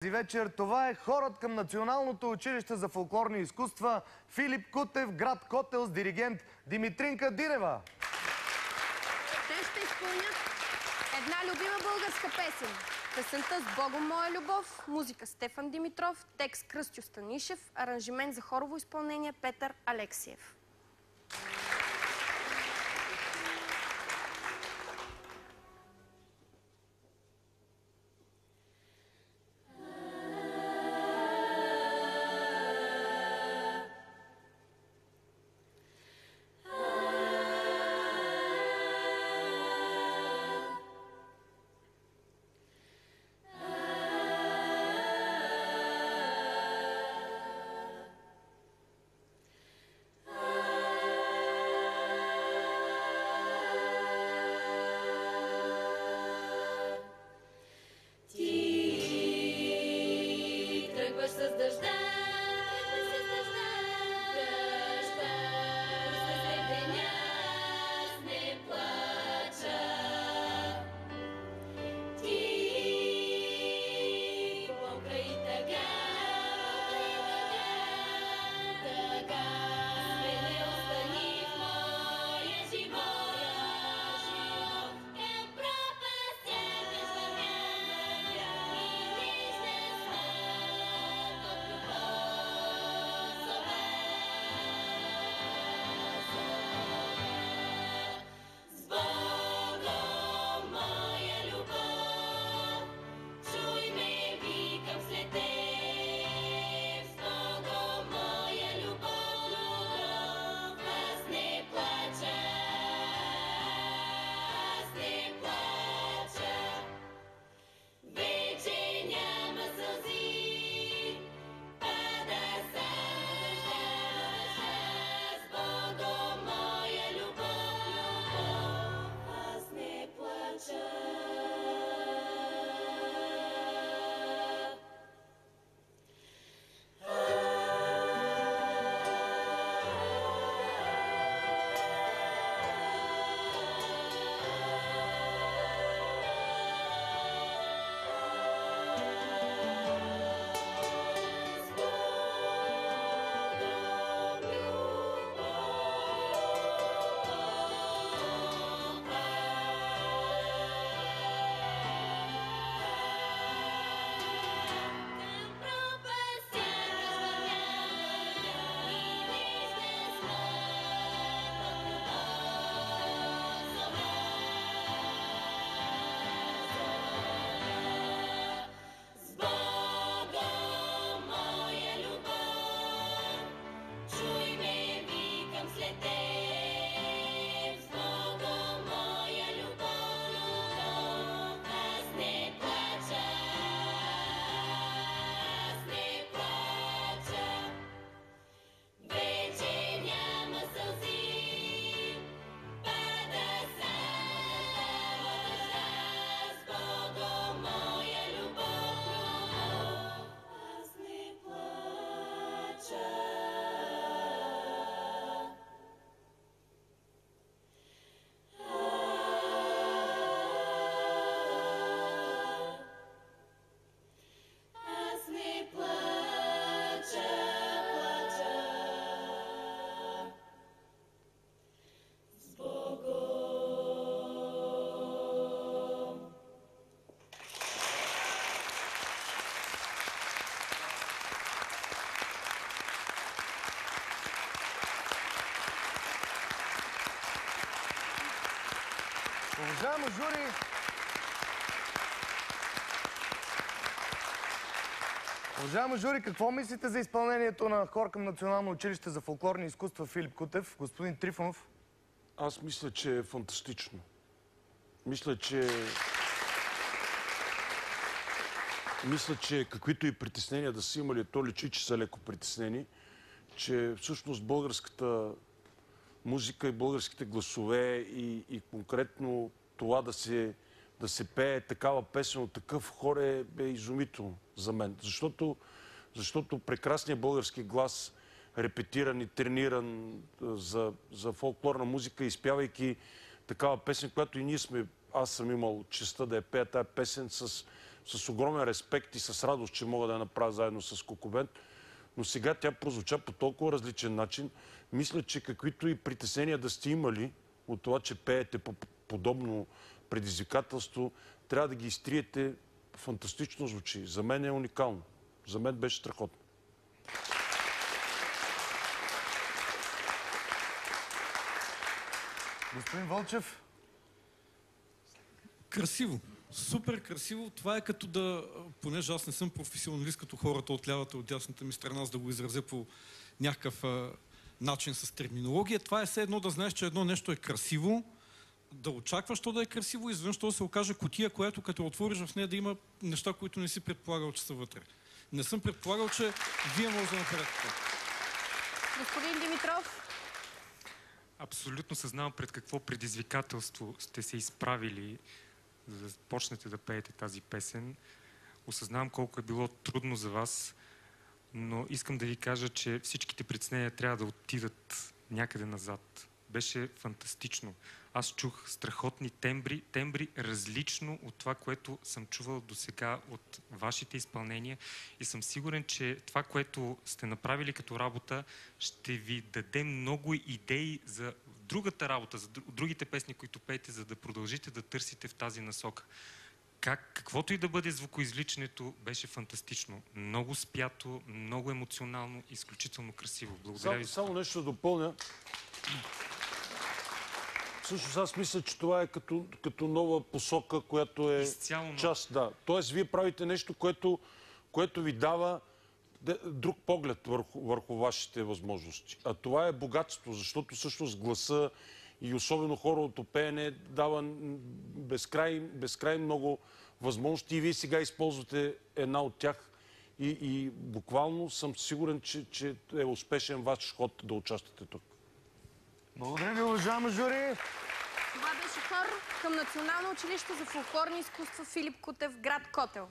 Тази вечер това е хорът към Националното училище за фолклорни изкуства Филип Кутев, град Котел, с диригент Димитринка Динева. Те ще изпълнят една любима българска песен. Песента "С Богом моя любов", музика Стефан Димитров, текст Кръстю Станишев, аранжимент за хорово изпълнение Петър Алексиев. Уважаемо жури, какво мислите за изпълнението на хор към Национално училище за фолклорни изкуства Филип Кутев? Господин Трифонов? Аз мисля, че е фантастично. Мисля, че каквито и притеснения да са имали, то личи, че са леко притеснени, че всъщност българската музика и българските гласове и конкретно това да се пее такава песен от такъв хор е изумително за мен. Защото прекрасният български глас, репетиран и трениран за фолклорна музика, изпявайки такава песен, която и ние сме, аз съм имал честта да я пея тази песен с с огромен респект и с радост, че мога да я направя заедно с Кокобент. Но сега тя прозвуча по толкова различен начин. Мисля, че каквито и притеснения да сте имали от това, че пеете по подобно предизвикателство, трябва да ги изтриете. Фантастично звучи. За мен е уникално. За мен беше страхотно. Господин Вълчев. Красиво. Супер красиво. Това е като да, понеже аз не съм професионалист като хората от лявата и от дясната ми страна, за да го изразя по някакъв начин с терминология. Това е все едно да знаеш, че едно нещо е красиво, да очакваш то да е красиво и изведнъж то да се окаже кутия, която като отвориш в нея да има неща, които не си предполагал, че са вътре. Не съм предполагал, че вие може да направите това. Господин Димитров. Абсолютно съзнавам пред какво предизвикателство сте се изправили, за да почнете да пеете тази песен. Осъзнавам колко е било трудно за вас, но искам да ви кажа, че всичките притеснения трябва да отидат някъде назад. Беше фантастично. Аз чух страхотни тембри различно от това, което съм чувал досега от вашите изпълнения и съм сигурен, че това, което сте направили като работа, ще ви даде много идеи за другата работа, за другите песни, които пеете, за да продължите да търсите в тази насока. Каквото и да бъде звукоизвличането, беше фантастично. Много спято, много емоционално, изключително красиво. Благодаря ви. Само нещо да допълня. Всъщност аз мисля, че това е като нова посока, която е част. Да. Тоест, вие правите нещо, което ви дава друг поглед върху вашите възможности. А това е богатство, защото всъщност гласа и особено хоровото пеене дава безкрай много възможности и вие сега използвате една от тях и буквално съм сигурен, че е успешен ваш ход да участвате тук. Благодаря ви, уважаема жури. Това беше хор към Национално училище за фолклорни изкуства Филип Кутев, град Котел.